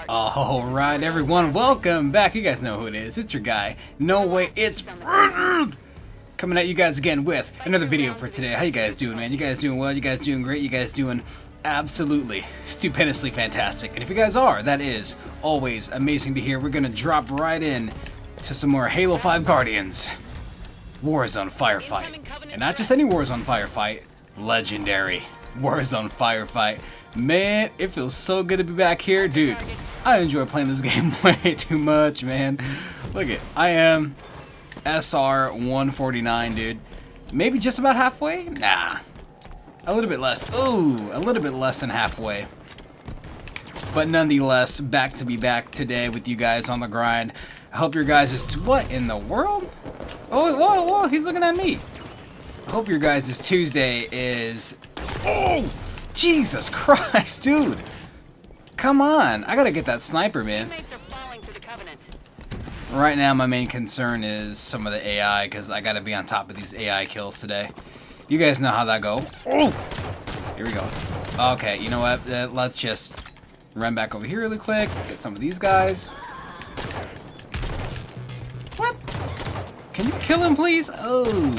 Alright everyone, welcome back. You guys know who it is. It's your guy. No way, it's Bernard! Coming at you guys again with another video for today. How you guys doing, man? You guys doing well? You guys doing great? You guys doing absolutely stupendously fantastic. And if you guys are, that is always amazing to hear. We're gonna drop right in to some more Halo 5 Guardians. Warzone Firefight. And not just any Warzone Firefight, legendary Warzone Firefight. Man, it feels so good to be back here. Dude, I enjoy playing this game way too much, man. Look it, I am SR 149, dude. Maybe just about halfway? Nah. A little bit less. Ooh, a little bit less than halfway. But nonetheless, back to be back today with you guys on the grind. I hope your guys is... What in the world? Oh, whoa, whoa, he's looking at me. I hope your guys' Tuesday is... Oh! Jesus Christ, dude! Come on, I gotta get that sniper, man. Right now, my main concern is some of the AI, because I gotta be on top of these AI kills today. You guys know how that go. Oh! Here we go. Okay, you know what? Let's just run back over here really quick, get some of these guys. What? Can you kill him, please? Oh.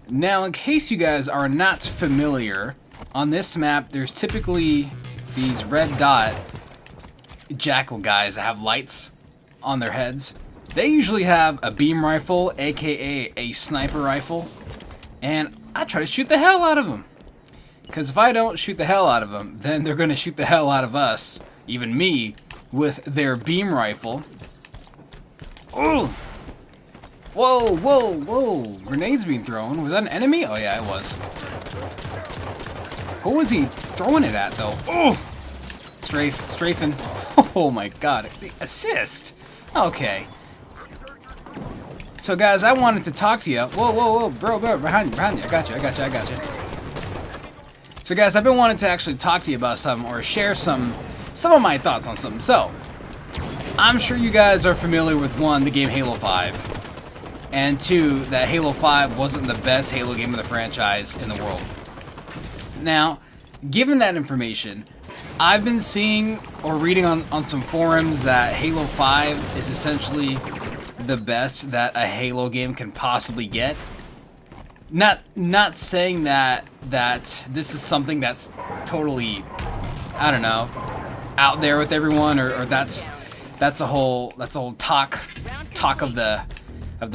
Now, in case you guys are not familiar, on this map, there's typically these red dot jackal guys that have lights on their heads. They usually have a beam rifle, aka a sniper rifle, and I try to shoot the hell out of them. Because if I don't shoot the hell out of them, then they're going to shoot the hell out of us, even me, with their beam rifle. Oh! Whoa, whoa, whoa! Grenades being thrown. Was that an enemy? Oh yeah, it was. Who was he throwing it at, though? Oh! Strafing. Oh my god. The assist! Okay. So guys, I wanted to talk to you. Whoa, whoa, whoa. Bro, behind you. I got you. So guys, I've been wanting to actually talk to you about something, or share some of my thoughts on something. So, I'm sure you guys are familiar with, one, the game Halo 5. And two, that Halo 5 wasn't the best Halo game of the franchise in the world. Now, given that information, I've been seeing or reading on some forums that Halo 5 is essentially the best that a Halo game can possibly get. Not saying that this is something that's totally, I don't know, out there with everyone, or that's a whole talk of the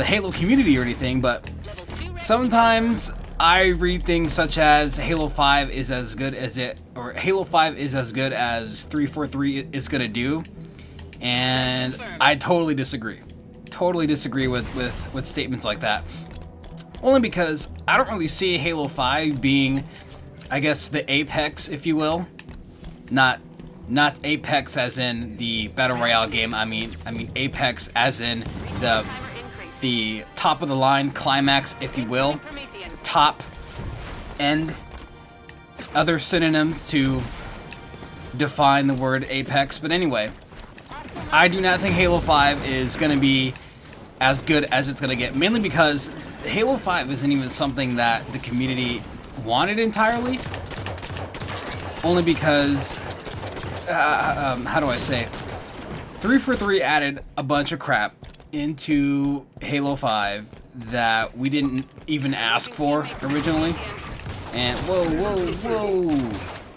Halo community or anything, but sometimes I read things such as Halo 5 is as good as Halo 5 is as good as 343 is gonna do, and I totally disagree. Totally disagree with statements like that. Only because I don't really see Halo 5 being, I guess, the apex, if you will. Not apex as in the battle royale game. I mean apex as in the top of the line climax, if you will. Top end, other synonyms to define the word apex. But anyway, I do not think Halo 5 is going to be as good as it's going to get, mainly because Halo 5 isn't even something that the community wanted entirely. Only because, how do I say, 343 added a bunch of crap into Halo 5 that we didn't even ask for originally. And whoa.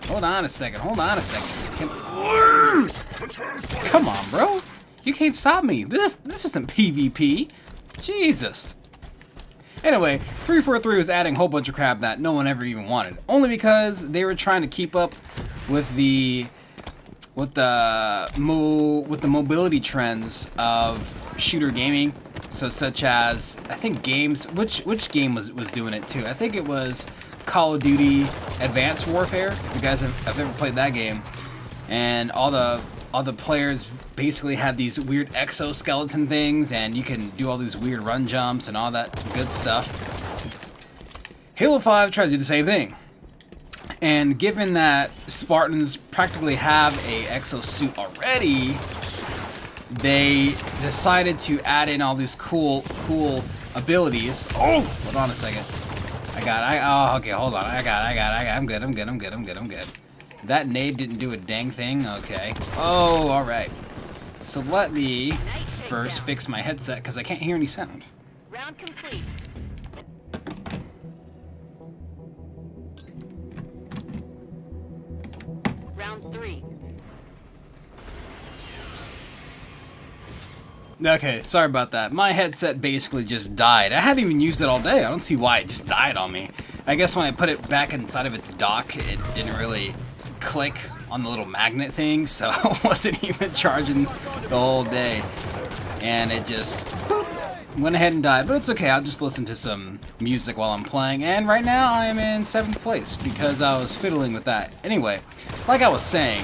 Hold on a second. Come on, bro. You can't stop me. This isn't PvP. Jesus. Anyway, 343 was adding a whole bunch of crap that no one ever even wanted. Only because they were trying to keep up with the mobility trends of shooter gaming. So such as, I think games, which game was doing it too? I think it was Call of Duty Advanced Warfare. If you guys have ever played that game, and all the players basically have these weird exoskeleton things, and you can do all these weird run jumps and all that good stuff. Halo 5 tried to do the same thing. And given that Spartans practically have a exosuit already, they decided to add in all these cool abilities. Oh, hold on a second. Okay, hold on. I'm good. That nade didn't do a dang thing? Okay. Oh, alright. So let me first fix my headset, because I can't hear any sound. Round complete. Round 3. Okay, sorry about that. My headset basically just died. I hadn't even used it all day. I don't see why it just died on me. I guess when I put it back inside of its dock, it didn't really click on the little magnet thing, so it wasn't even charging the whole day. And it just went ahead and died, but it's okay. I'll just listen to some music while I'm playing. And right now I am in 7th place because I was fiddling with that. Anyway, like I was saying,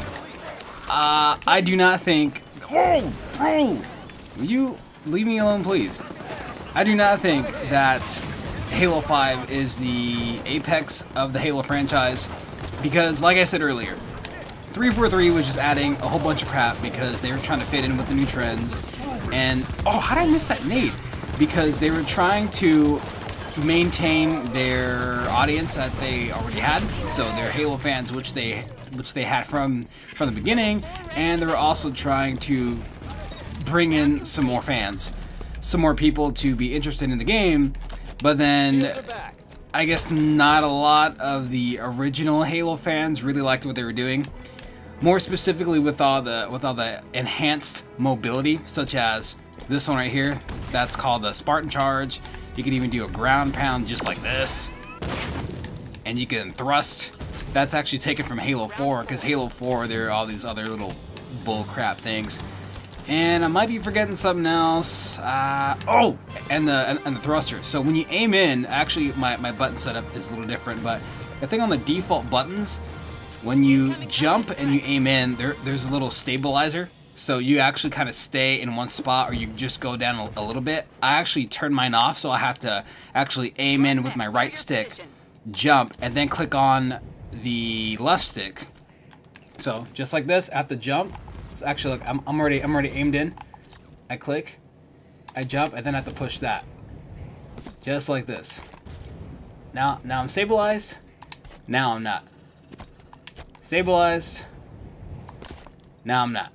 I do not think... Whoa! Bro! Will you leave me alone, please? I do not think that Halo 5 is the apex of the Halo franchise because, like I said earlier, 343 was just adding a whole bunch of crap because they were trying to fit in with the new trends. And, oh, how did I miss that nade? Because they were trying to maintain their audience that they already had, so their Halo fans, which they had from the beginning, and they were also trying to bring in some more fans, some more people to be interested in the game. But then I guess not a lot of the original Halo fans really liked what they were doing. More specifically with all the enhanced mobility, such as this one right here. That's called the Spartan Charge. You can even do a ground pound just like this, and you can thrust. That's actually taken from Halo 4, because Halo 4 there are all these other little bull crap things. And I might be forgetting something else. Oh, and the thruster. So when you aim in, actually my button setup is a little different, but I think on the default buttons, when you jump and you aim in, there's a little stabilizer. So you actually kind of stay in one spot, or you just go down a little bit. I actually turned mine off, so I have to actually aim in with my right stick, jump, and then click on the left stick. So just like this, I have to jump. So actually, look, I'm already aimed in. I click, I jump, and then I have to push that. Just like this. Now I'm stabilized. Now I'm not. Stabilized. Now I'm not.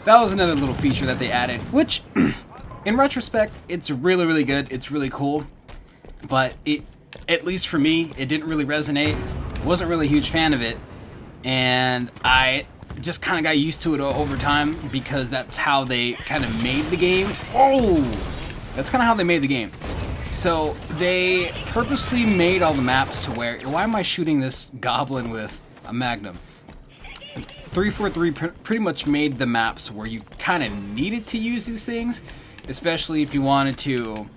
That was another little feature that they added, which, in retrospect, it's really, really good. It's really cool. But it, at least for me, it didn't really resonate. Wasn't really a huge fan of it. And I just kind of got used to it over time because that's how they kind of made the game. Oh! That's kind of how they made the game. So they purposely made all the maps to where... Why am I shooting this goblin with a magnum? 343 pretty much made the maps where you kind of needed to use these things, especially if you wanted to,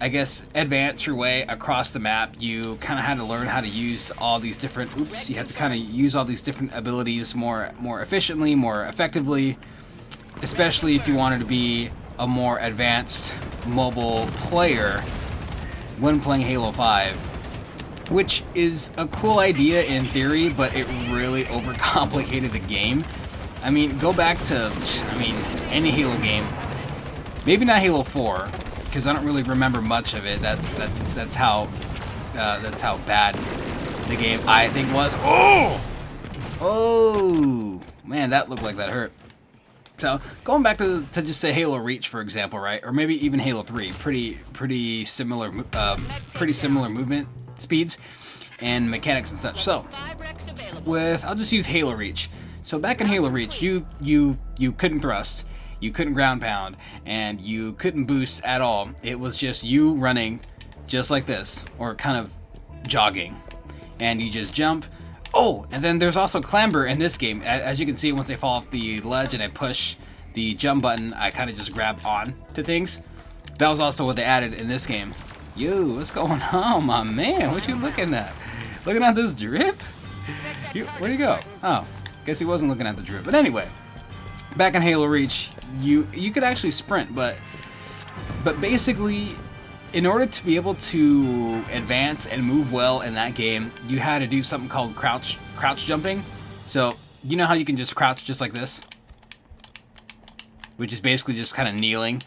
I guess, advance your way across the map. You kind of had to learn how to use all these different, you had to kind of use all these different abilities more efficiently, more effectively, especially if you wanted to be a more advanced mobile player when playing Halo 5. Which is a cool idea in theory, but it really overcomplicated the game. I mean, go back to, any Halo game. Maybe not Halo 4, because I don't really remember much of it. That's how bad the game I think was. Oh, man, that looked like that hurt. So going back to just say Halo Reach, for example, right, or maybe even Halo 3, pretty similar movement speeds and mechanics and such. So I'll just use Halo Reach. So back in Halo Reach, you couldn't thrust, you couldn't ground pound, and you couldn't boost at all. It was just you running just like this, or kind of jogging, and you just jump. Oh, and then there's also clamber in this game. As you can see, once I fall off the ledge and I push the jump button, I kind of just grab on to things. That was also what they added in this game. Yo, what's going on, my man? What you looking at? Looking at this drip? Where'd he go? Oh, guess he wasn't looking at the drip. But anyway, back in Halo Reach, you could actually sprint, but basically, in order to be able to advance and move well in that game, you had to do something called crouch jumping. So, you know how you can just crouch just like this? Which is basically just kind of kneeling.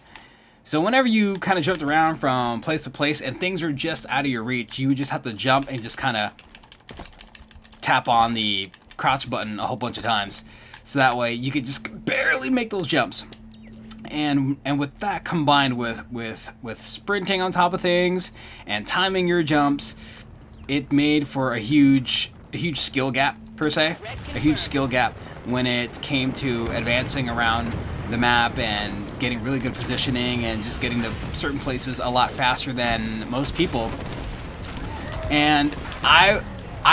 So whenever you kind of jumped around from place to place and things are just out of your reach, you would just have to jump and just kind of tap on the crouch button a whole bunch of times, so that way you could just barely make those jumps. And with that combined with sprinting on top of things and timing your jumps, it made for a huge skill gap per se, a huge skill gap when it came to advancing around the map and getting really good positioning and just getting to certain places a lot faster than most people. And I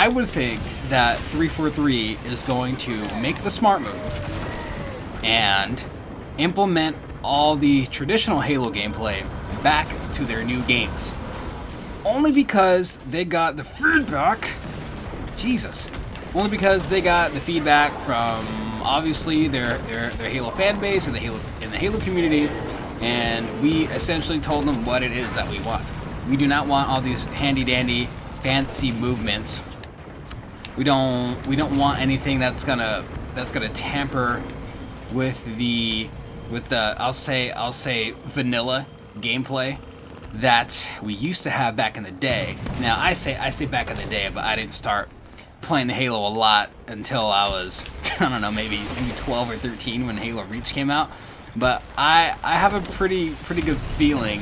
would think that 343 is going to make the smart move and implement all the traditional Halo gameplay back to their new games. Only because they got the feedback. Jesus. Only because they got the feedback from obviously their Halo fan base and the Halo community, and we essentially told them what it is that we want. We do not want all these handy dandy fancy movements. We don't want anything that's gonna tamper with the I'll say vanilla gameplay that we used to have back in the day. Now I say back in the day, but I didn't start playing Halo a lot until I was, I don't know, maybe 12 or 13 when Halo Reach came out. But I have a pretty good feeling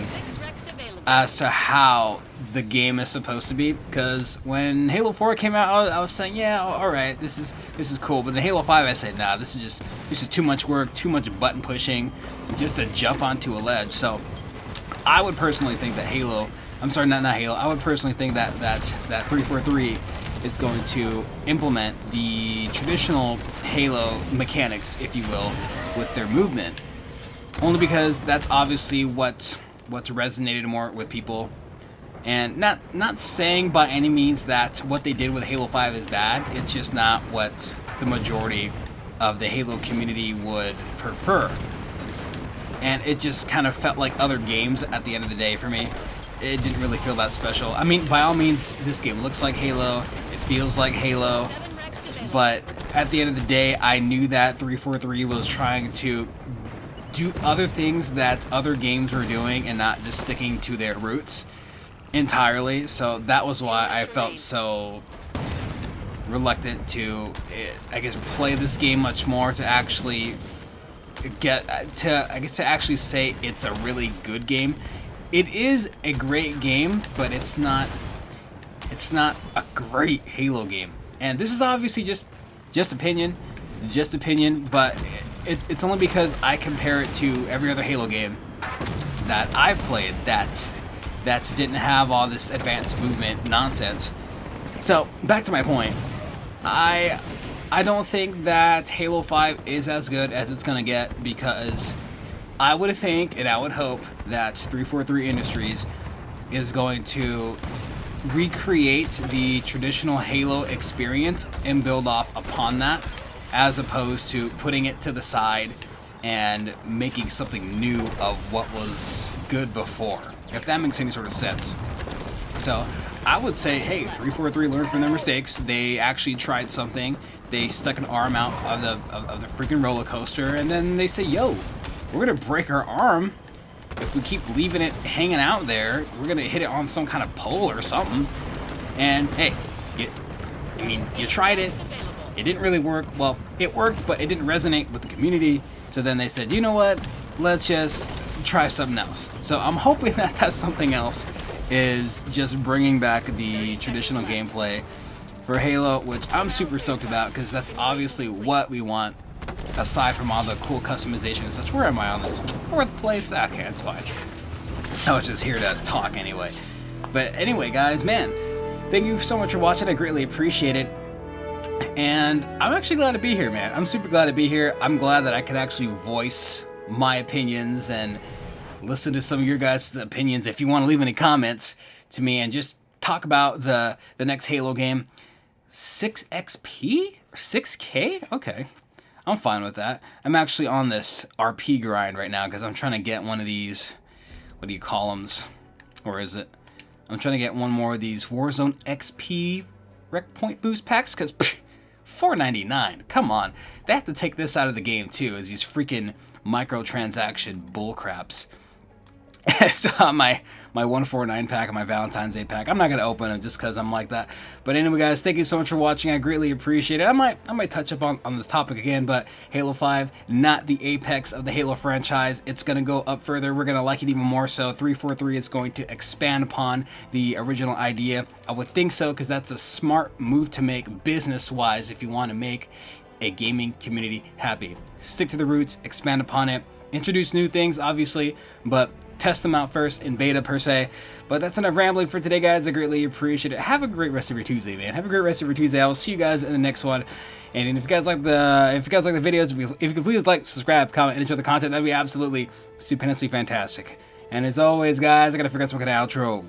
as to how the game is supposed to be, because when Halo 4 came out, I was saying, yeah, all right, this is cool. But the Halo 5, I said, nah, this is too much work, too much button pushing, just to jump onto a ledge. So I would personally think that I would personally think that 343 is going to implement the traditional Halo mechanics, if you will, with their movement. Only because that's obviously what's resonated more with people. And not saying by any means that what they did with Halo 5 is bad. It's just not what the majority of the Halo community would prefer. And it just kind of felt like other games at the end of the day for me. It didn't really feel that special. I mean, by all means, this game looks like Halo. It feels like Halo. But at the end of the day, I knew that 343 was trying to do other things that other games were doing and not just sticking to their roots entirely. So that was why I felt so reluctant to, I guess, play this game much more, to actually to actually say it's a really good game. It is a great game, but it's not a great Halo game. And this is obviously just opinion, but it's only because I compare it to every other Halo game that I've played that didn't have all this advanced movement nonsense. So back to my point, I don't think that Halo 5 is as good as it's gonna get, because I would think and I would hope that 343 Industries is going to recreate the traditional Halo experience and build off upon that, as opposed to putting it to the side and making something new of what was good before, if that makes any sort of sense. So I would say, hey, 343 learned from their mistakes. They actually tried something. They stuck an arm out of the freaking roller coaster, and then they say, yo, we're gonna break our arm if we keep leaving it hanging out there. We're gonna hit it on some kind of pole or something. And hey, you tried it. It didn't really work. Well, it worked, but it didn't resonate with the community. So then they said, you know what? Let's just try something else. So I'm hoping that something else is just bringing back the traditional gameplay for Halo, which I'm super stoked about, because that's obviously what we want, aside from all the cool customization and such. Where am I on this? 4th place? Okay, it's fine. I was just here to talk anyway. But anyway, guys, man, thank you so much for watching. I greatly appreciate it. And I'm actually glad to be here, man. I'm super glad to be here. I'm glad that I can actually voice my opinions and listen to some of your guys' opinions. If you want to leave any comments to me and just talk about the next Halo game. 6XP? Or 6K? Okay. I'm fine with that. I'm actually on this RP grind right now because I'm trying to get one of these, what do you call them? Or is it? I'm trying to get one more of these Warzone XP rec point boost packs, because $4.99. Come on. They have to take this out of the game too, as these freaking microtransaction bullcraps. I still have my 149 pack and my Valentine's Day pack. I'm not gonna open them just because I'm like that. But anyway, guys, thank you so much for watching. I greatly appreciate it. I might touch up on this topic again, but Halo 5, not the apex of the Halo franchise. It's gonna go up further. We're gonna like it even more. So 343 is going to expand upon the original idea. I would think so, because that's a smart move to make business-wise if you want to make a gaming community happy. Stick to the roots, expand upon it, introduce new things, obviously, but test them out first in beta per se. But that's enough rambling for today, guys. I greatly appreciate it. Have a great rest of your Tuesday, man. Have a great rest of your Tuesday. I will see you guys in the next one. And if you guys like the videos, if you could please like, subscribe, comment, and enjoy the content, that'd be absolutely stupendously fantastic. And as always, guys, I gotta figure out some kind of outro.